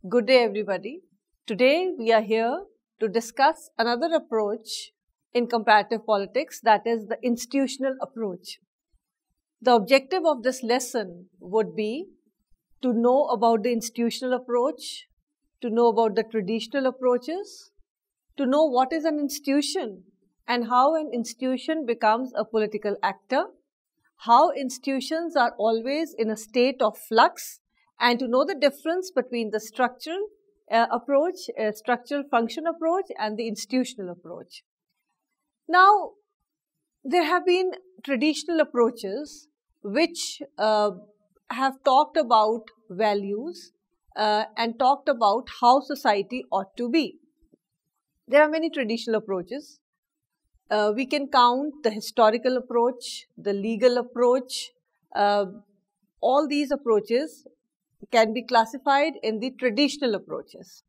Good day, everybody. Today, we are here to discuss another approach in comparative politics, that is the institutional approach. The objective of this lesson would be to know about the institutional approach, to know about the traditional approaches, to know what is an institution and how an institution becomes a political actor, how institutions are always in a state of flux, and to know the difference between the structural approach, structural function approach, and the institutional approach. Now, there have been traditional approaches which have talked about values and talked about how society ought to be. There are many traditional approaches. We can count the historical approach, the legal approach. All these approaches can be classified in the traditional approaches.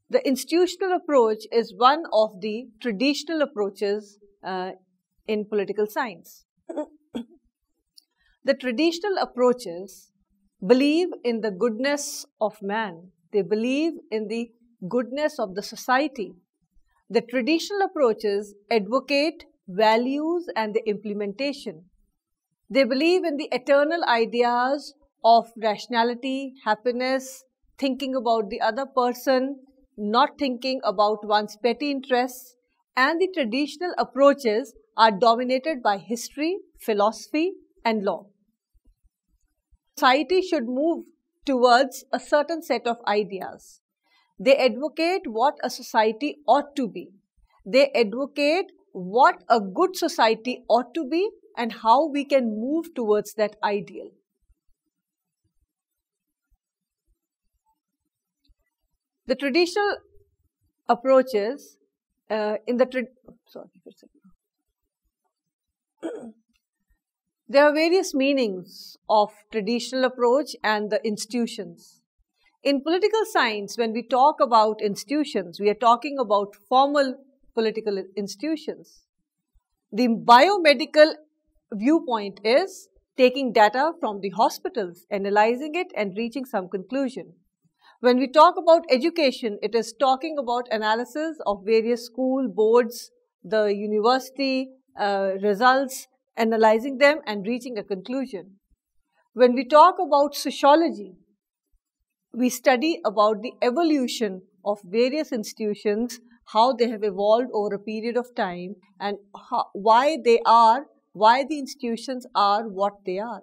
The institutional approach is one of the traditional approaches in political science. The traditional approaches believe in the goodness of man. They believe in the goodness of the society. The traditional approaches advocate values and the implementation. They believe in the eternal ideas of rationality, happiness, thinking about the other person, not thinking about one's petty interests, and the traditional approaches are dominated by history, philosophy, and law. Society should move towards a certain set of ideas. They advocate what a society ought to be. They advocate what a good society ought to be and how we can move towards that ideal. The traditional approaches there are various meanings of traditional approach and the institutions. In political science, when we talk about institutions, we are talking about formal political institutions. The biomedical viewpoint is taking data from the hospitals, analyzing it and reaching some conclusion. When we talk about education, it is talking about analysis of various school boards, the university results, analyzing them and reaching a conclusion. When we talk about sociology, we study about the evolution of various institutions, how they have evolved over a period of time, and why the institutions are what they are.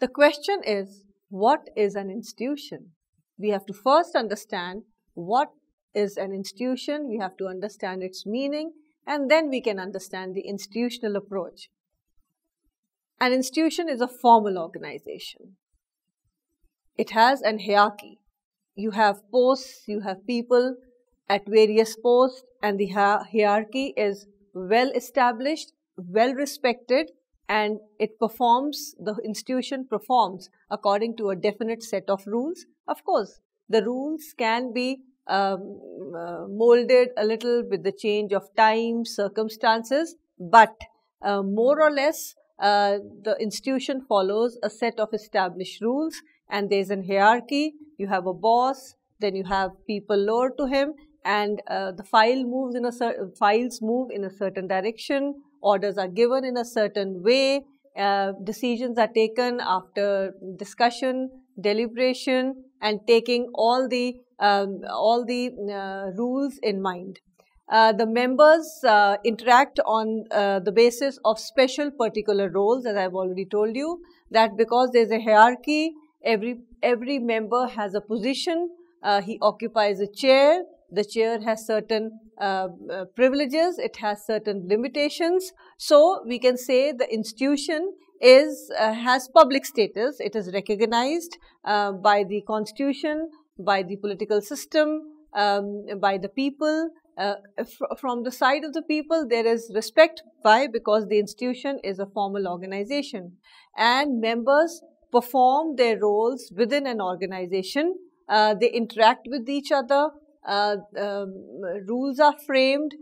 The question is, what is an institution? We have to first understand what is an institution, we have to understand its meaning, and then we can understand the institutional approach. An institution is a formal organization. It has an hierarchy. You have posts, you have people at various posts, and the hierarchy is well established, well respected, and the institution performs according to a definite set of rules. Of course, the rules can be molded a little with the change of time, circumstances, but more or less, the institution follows a set of established rules, and there is a hierarchy. You have a boss, then you have people lower to him, and the files move in a certain direction. Orders are given in a certain way. Decisions are taken after discussion, deliberation, and taking all the rules in mind. The members interact on the basis of special particular roles, as I have already told you, that because there is a hierarchy, every member has a position. He occupies a chair. The chair has certain privileges, it has certain limitations. So, we can say the institution has public status. It is recognized by the constitution, by the political system, by the people. From the side of the people, there is respect. Why? Because the institution is a formal organization and members perform their roles within an organization. They interact with each other. Rules are framed,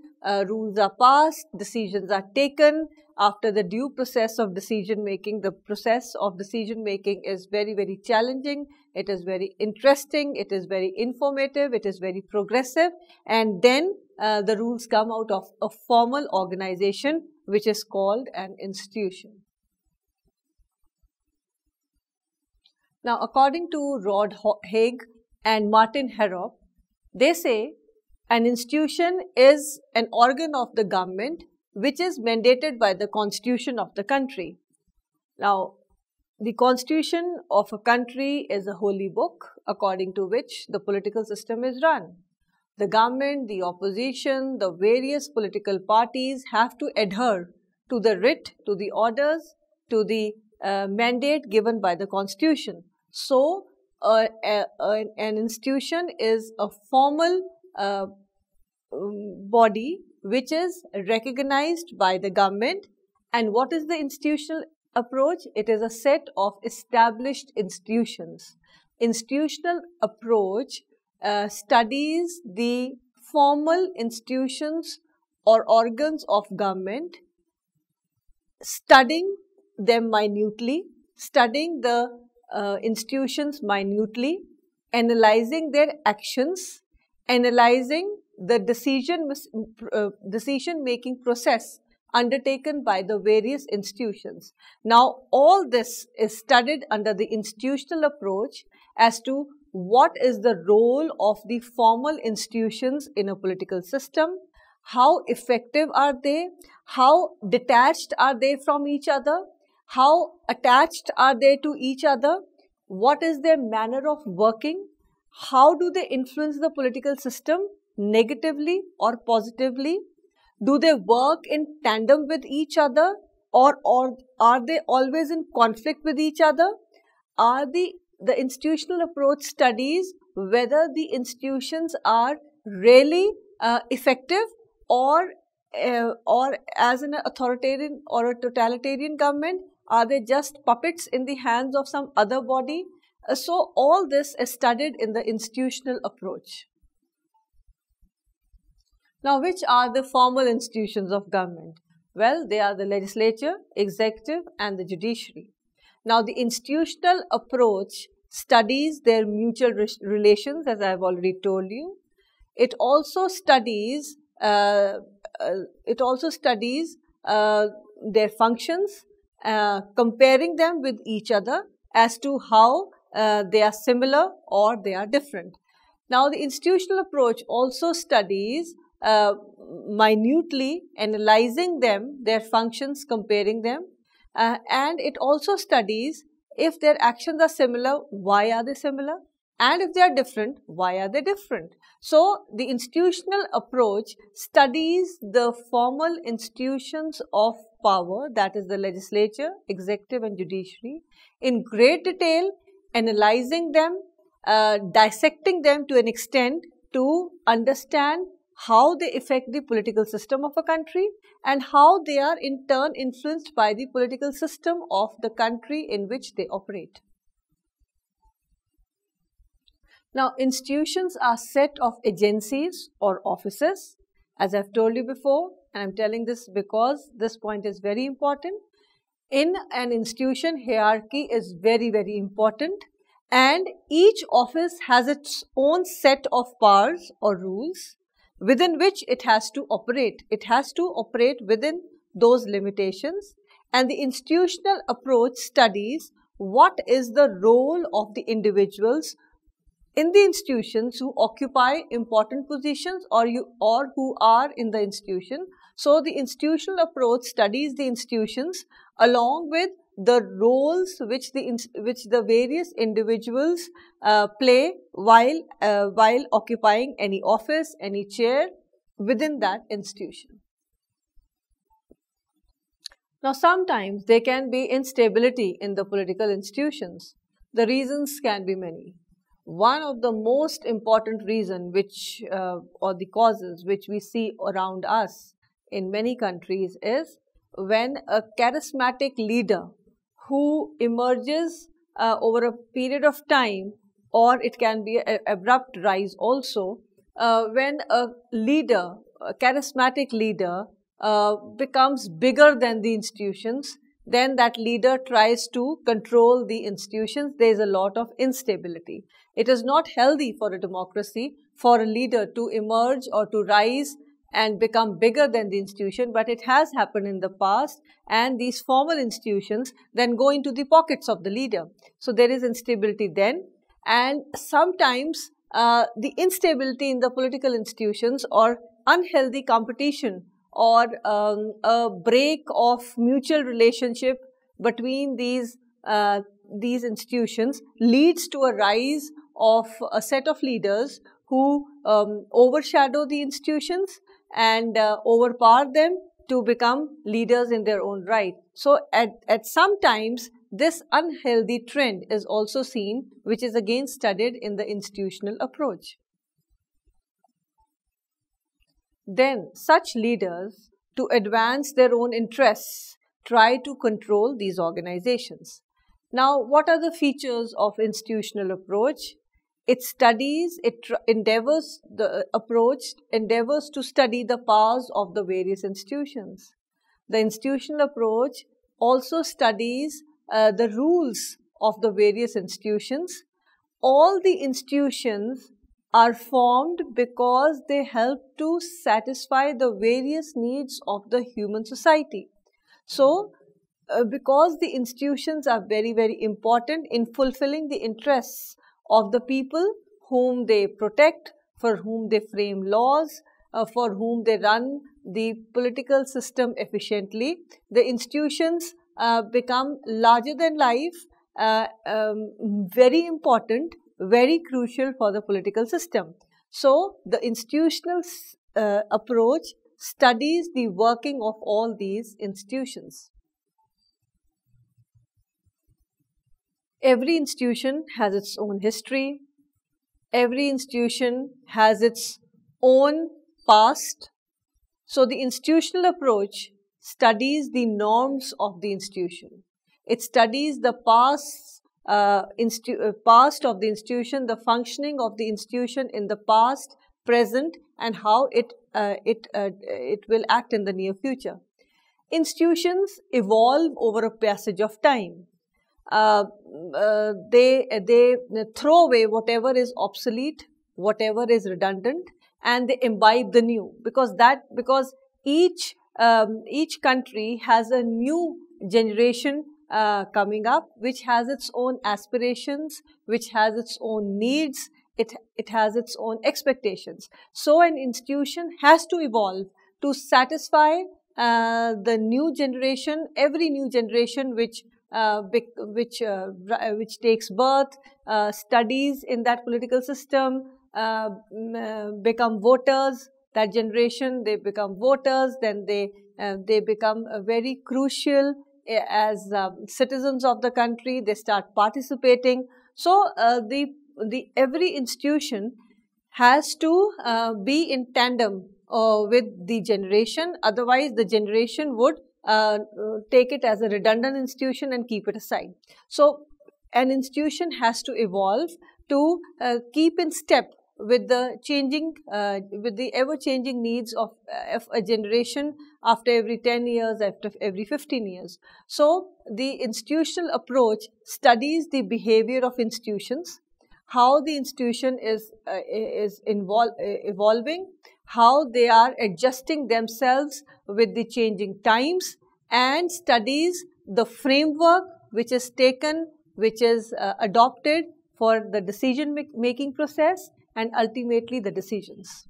rules are passed, decisions are taken, after the due process of decision making. The process of decision making is very, very challenging. It is very interesting. It is very informative. It is very progressive. And then the rules come out of a formal organization, which is called an institution. Now, according to Rod Haig and Martin Harrop, they say an institution is an organ of the government which is mandated by the constitution of the country. Now, the constitution of a country is a holy book according to which the political system is run. The government, the opposition, the various political parties have to adhere to the writ, to the orders, to the mandate given by the constitution. So, an institution is a formal body which is recognized by the government. And what is the institutional approach? It is a set of established institutions. Institutional approach studies the formal institutions or organs of government, studying them minutely, studying the institutions minutely, analyzing their actions, analyzing the decision-making process undertaken by the various institutions. Now, all this is studied under the institutional approach as to what is the role of the formal institutions in a political system, how effective are they, how detached are they from each other, how attached are they to each other, what is their manner of working, how do they influence the political system negatively or positively, do they work in tandem with each other, or are they always in conflict with each other? Are the institutional approach studies whether the institutions are really effective, or as an authoritarian or a totalitarian government, are they just puppets in the hands of some other body? So all this is studied in the institutional approach. Now, which are the formal institutions of government? Well, they are the legislature, executive, and the judiciary. Now, the institutional approach studies their mutual relations, as I have already told you. It also studies their functions, comparing them with each other as to how they are similar or they are different. Now, the institutional approach also studies minutely, analyzing them, their functions, comparing them, and it also studies if their actions are similar, why are they similar, and if they are different, why are they different. So, the institutional approach studies the formal institutions of power, that is the legislature, executive and judiciary, in great detail, analyzing them, dissecting them to an extent to understand how they affect the political system of a country and how they are in turn influenced by the political system of the country in which they operate. Now, institutions are set of agencies or offices, as I have told you before, and I am telling this because this point is very important. In an institution, hierarchy is very, very important, and each office has its own set of powers or rules within which it has to operate. It has to operate within those limitations, and the institutional approach studies what is the role of the individuals in the institutions who occupy important positions or who are in the institution. So, the institutional approach studies the institutions along with the roles which the various individuals play while occupying any office, any chair within that institution. Now, sometimes there can be instability in the political institutions. The reasons can be many. One of the most important reasons or the causes which we see around us in many countries is when a charismatic leader who emerges over a period of time, or it can be an abrupt rise also, when a charismatic leader becomes bigger than the institutions, then that leader tries to control the institutions. There is a lot of instability. It is not healthy for a democracy for a leader to emerge or to rise and become bigger than the institution, but it has happened in the past, and these formal institutions then go into the pockets of the leader. So there is instability then, and sometimes the instability in the political institutions or unhealthy competition or a break of mutual relationship between these institutions leads to a rise of a set of leaders who overshadow the institutions and overpower them to become leaders in their own right. So at some times, this unhealthy trend is also seen, which is again studied in the institutional approach. Then such leaders, to advance their own interests, try to control these organizations. Now, what are the features of institutional approach? It studies, the approach endeavors to study the powers of the various institutions. The institutional approach also studies the rules of the various institutions. All the institutions are formed because they help to satisfy the various needs of the human society. So, because the institutions are very, very important in fulfilling the interests of the people whom they protect, for whom they frame laws, for whom they run the political system efficiently, the institutions become larger than life, very important, very crucial for the political system. So, the institutional approach studies the working of all these institutions. Every institution has its own history. Every institution has its own past. So, the institutional approach studies the norms of the institution. It studies the past of the institution, the functioning of the institution in the past, present, and how it will act in the near future. Institutions evolve over a passage of time. They throw away whatever is obsolete, whatever is redundant, and they imbibe the new, because each country has a new generation coming up, which has its own aspirations, which has its own needs, it has its own expectations. So an institution has to evolve to satisfy the new generation, every new generation which takes birth, studies in that political system, become voters. That generation, they become voters, then they become very crucial as citizens of the country. They start participating. So every institution has to be in tandem with the generation. Otherwise, the generation would take it as a redundant institution and keep it aside. So an institution has to evolve to keep in step with the changing, with the ever-changing needs of a generation after every 10 years, after every 15 years. So, the institutional approach studies the behavior of institutions, how the institution is evolving, how they are adjusting themselves with the changing times, and studies the framework which is taken, which is adopted for the decision-making process, and ultimately the decisions.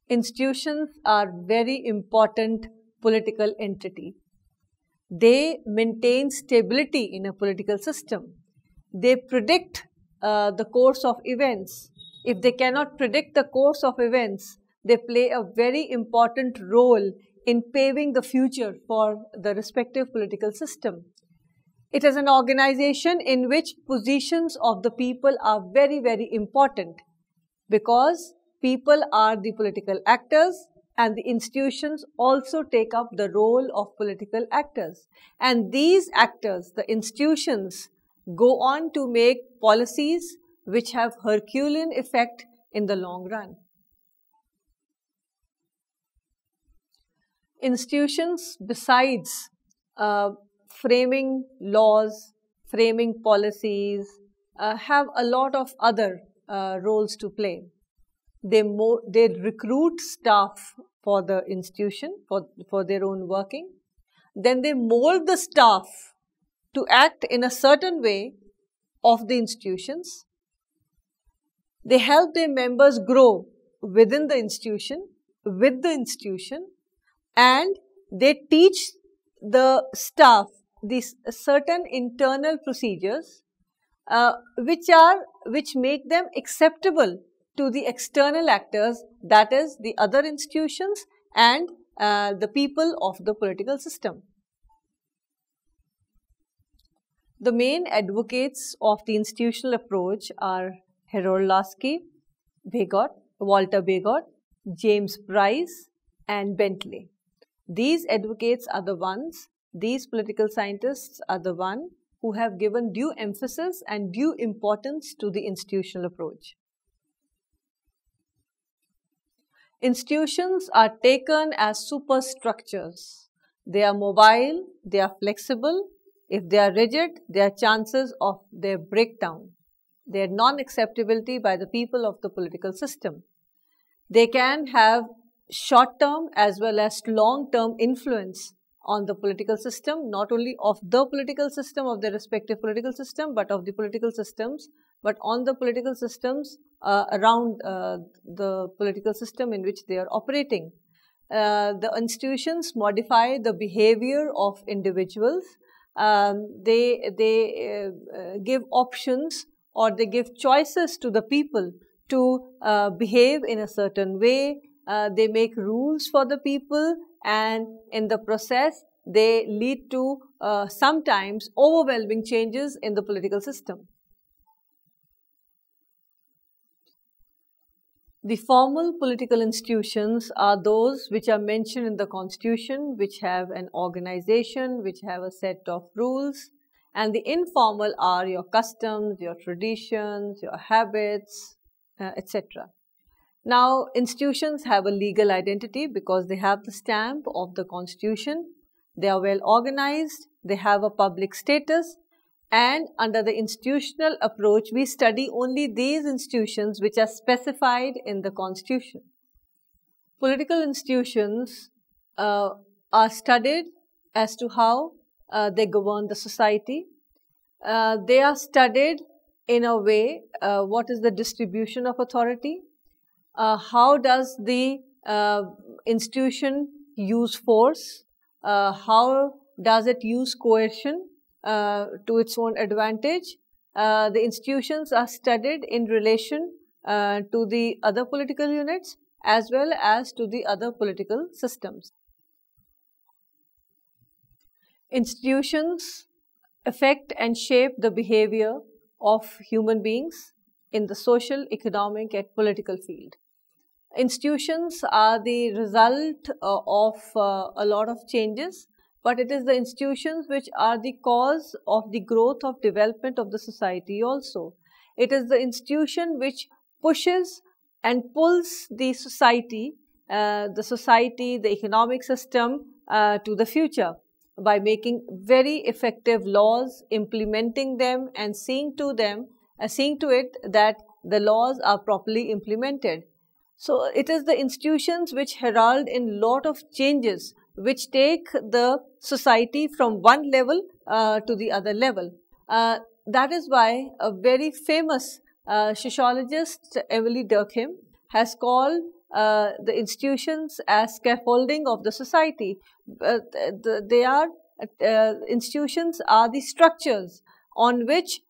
Institutions are very important political entity. They maintain stability in a political system. They predict the course of events. If they cannot predict the course of events, they play a very important role in paving the future for the respective political system. It is an organization in which positions of the people are very, very important, because people are the political actors and the institutions also take up the role of political actors. And these actors, the institutions, go on to make policies which have Herculean effect in the long run. Institutions, besides framing laws, framing policies, have a lot of other roles to play. They recruit staff for the institution, for their own working. Then they mold the staff to act in a certain way of the institutions. They help their members grow within the institution, with the institution, and they teach the staff these certain internal procedures which make them acceptable to the external actors, that is the other institutions and the people of the political system. The main advocates of the institutional approach are Harold Lasky, Walter Bagott, James Price, and Bentley. These advocates are the ones, these political scientists are the ones who have given due emphasis and due importance to the institutional approach. Institutions are taken as superstructures. They are mobile, they are flexible. If they are rigid, there are chances of their breakdown, their non-acceptability by the people of the political system. They can have short-term as well as long-term influence on the political system, not only of the political system, of the respective political system, but of the political systems, but on the political systems around the political system in which they are operating. The institutions modify the behavior of individuals. They give options or they give choices to the people to behave in a certain way. They make rules for the people, and in the process they lead to sometimes overwhelming changes in the political system. The formal political institutions are those which are mentioned in the Constitution, which have an organization, which have a set of rules, and the informal are your customs, your traditions, your habits, etc. Now, institutions have a legal identity because they have the stamp of the Constitution, they are well organized, they have a public status, and under the institutional approach, we study only these institutions which are specified in the Constitution. Political institutions are studied as to how they govern the society. They are studied in a way, what is the distribution of authority, how does the institution use force, how does it use coercion to its own advantage. The institutions are studied in relation to the other political units as well as to the other political systems. Institutions affect and shape the behavior of human beings in the social, economic and political field. Institutions are the result of a lot of changes, but it is the institutions which are the cause of the growth of development of the society also. It is the institution which pushes and pulls the society, the economic system to the future by making very effective laws, implementing them and seeing to it that the laws are properly implemented. So it is the institutions which herald in lot of changes which take the society from one level to the other level. That is why a very famous sociologist, Emily Durkheim, has called the institutions as scaffolding of the society. Institutions are the structures on which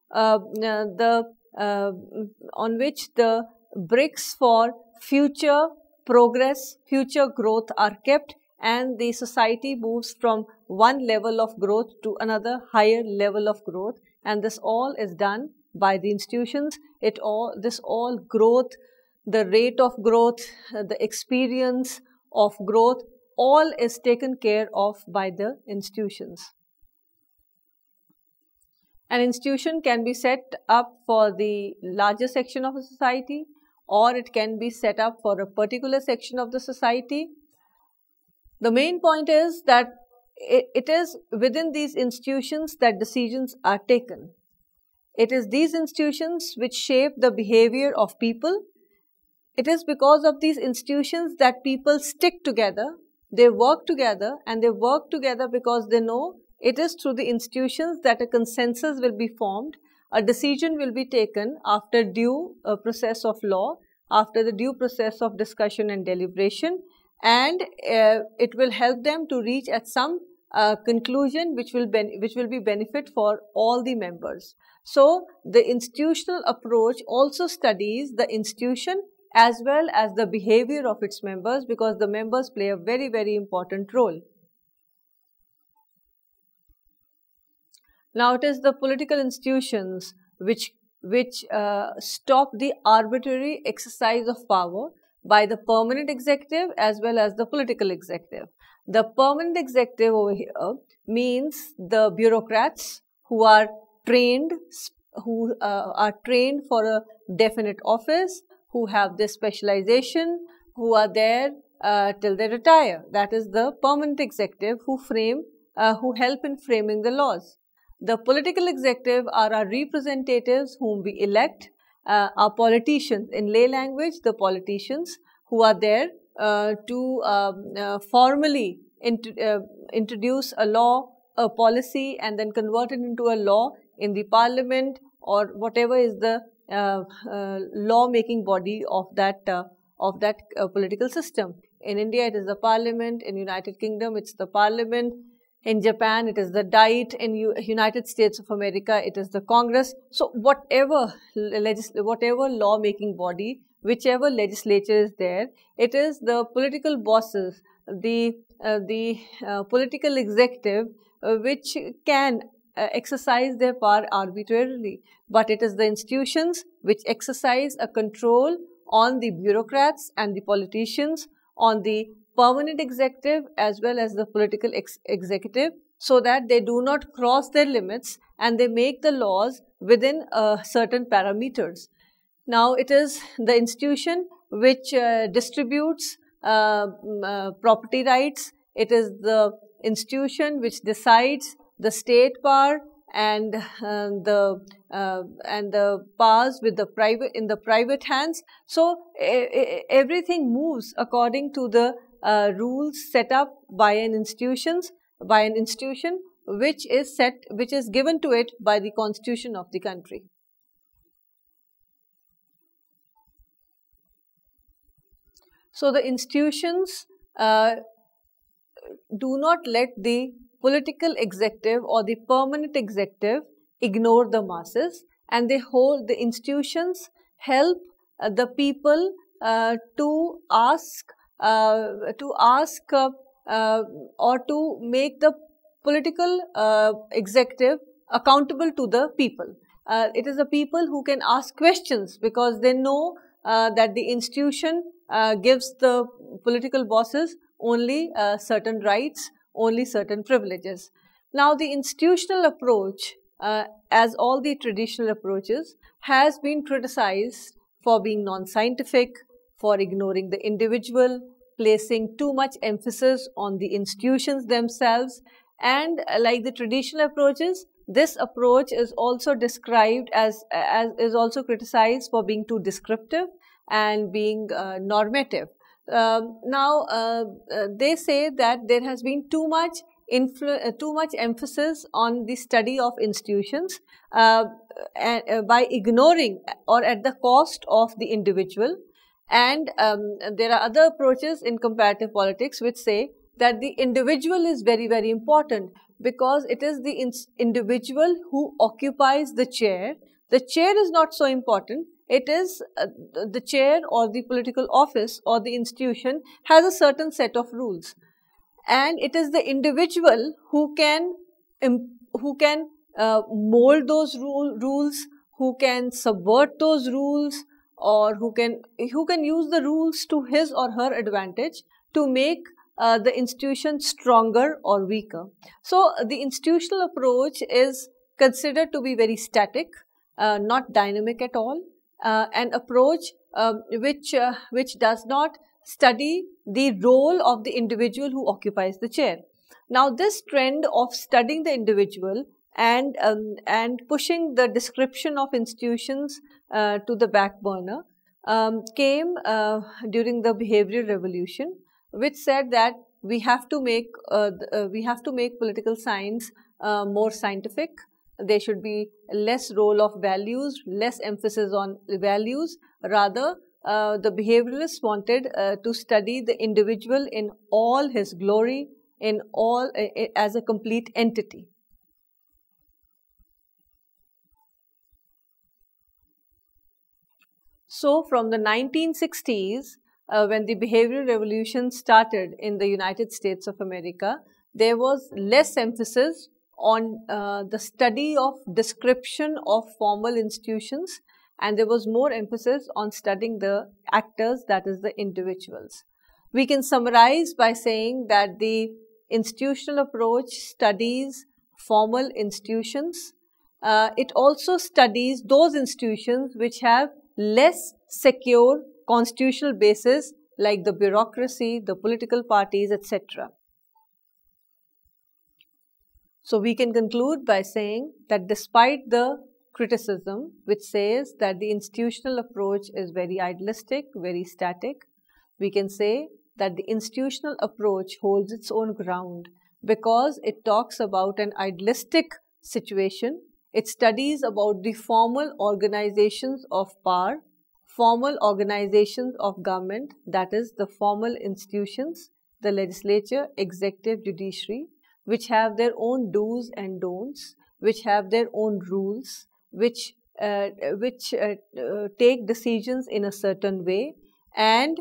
the bricks for future progress, future growth are kept, and the society moves from one level of growth to another higher level of growth, and this all is done by the institutions. This all growth, the rate of growth, the experience of growth, all is taken care of by the institutions. An institution can be set up for the larger section of a society, or it can be set up for a particular section of the society. The main point is that it is within these institutions that decisions are taken. It is these institutions which shape the behavior of people. It is because of these institutions that people stick together, they work together, and they work together because they know it is through the institutions that a consensus will be formed, a decision will be taken after due process of law, after the due process of discussion and deliberation, and it will help them to reach at some conclusion which will be benefit for all the members. So the institutional approach also studies the institution as well as the behavior of its members, because the members play a very, very important role. Now it is the political institutions which stop the arbitrary exercise of power by the permanent executive as well as the political executive. The permanent executive over here means the bureaucrats who are trained for a definite office, who have this specialization, who are there till they retire. That is the permanent executive who help in framing the laws. The political executive are our representatives whom we elect, our politicians, in lay language, the politicians who are there to formally introduce a law, a policy, and then convert it into a law in the parliament or whatever is the law-making body of that political system. In India, it is the parliament. In United Kingdom, it's the parliament. In Japan, it is the Diet. In United States of America, it is the Congress. So whatever law-making body, whichever legislature is there, it is the political bosses, the political executive, which can exercise their power arbitrarily. But it is the institutions which exercise a control on the bureaucrats and the politicians, on the permanent executive as well as the political executive, so that they do not cross their limits and they make the laws within certain parameters. Now, it is the institution which distributes property rights. It is the institution which decides the state power and the powers with in the private hands. So everything moves according to the rules set up by an institution which is given to it by the constitution of the country. So the institutions do not let the political executive or the permanent executive ignore the masses, and the institutions help the people to ask or to make the political executive accountable to the people. It is the people who can ask questions because they know that the institution gives the political bosses only certain rights, only certain privileges. Now, the institutional approach, as all the traditional approaches, has been criticized for being non-scientific, for ignoring the individual, placing too much emphasis on the institutions themselves, and like the traditional approaches, this approach is also described is also criticized for being too descriptive and being normative. They say that there has been too much emphasis on the study of institutions by ignoring or at the cost of the individual. And there are other approaches in comparative politics which say that the individual is very, very important, because it is the individual who occupies the chair. The chair is not so important. It is the chair or the political office or the institution has a certain set of rules, and it is the individual who can mold those rules, who can subvert those rules, or who can use the rules to his or her advantage to make the institution stronger or weaker. So the institutional approach is considered to be very static, not dynamic at all. An approach which does not study the role of the individual who occupies the chair. Now, this trend of studying the individual and pushing the description of institutions to the back burner came during the behavioral revolution, which said that we have to make political science more scientific. There should be less role of values, less emphasis on values. Rather, the behavioralists wanted to study the individual in all his glory, as a complete entity. So, from the 1960s, when the behavioral revolution started in the United States of America, there was less emphasis on the study of description of formal institutions, and there was more emphasis on studying the actors, that is the individuals. We can summarize by saying that the institutional approach studies formal institutions. It also studies those institutions which have less secure constitutional basis, like the bureaucracy, the political parties, etc. So, we can conclude by saying that despite the criticism which says that the institutional approach is very idealistic, very static, we can say that the institutional approach holds its own ground because it talks about an idealistic situation. It studies about the formal organizations of power, formal organizations of government, that is the formal institutions, the legislature, executive, judiciary, which have their own do's and don'ts, which have their own rules, which take decisions in a certain way, and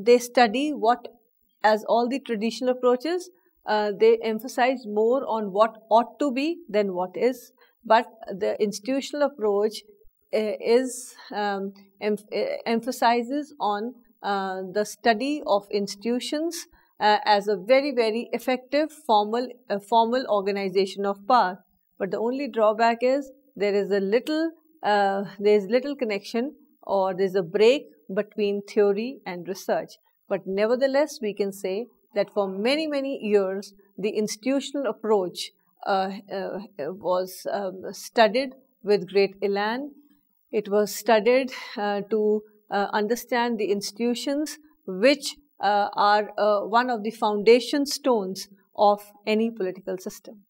they study what, as all the traditional approaches, they emphasize more on what ought to be than what is. But the institutional approach emphasizes on the study of institutions as a very, very effective formal organization of power. But the only drawback is there is little connection, or there is a break between theory and research. But nevertheless, we can say that for many, many years, the institutional approach was studied with great elan. It was studied to understand the institutions which are one of the foundation stones of any political system.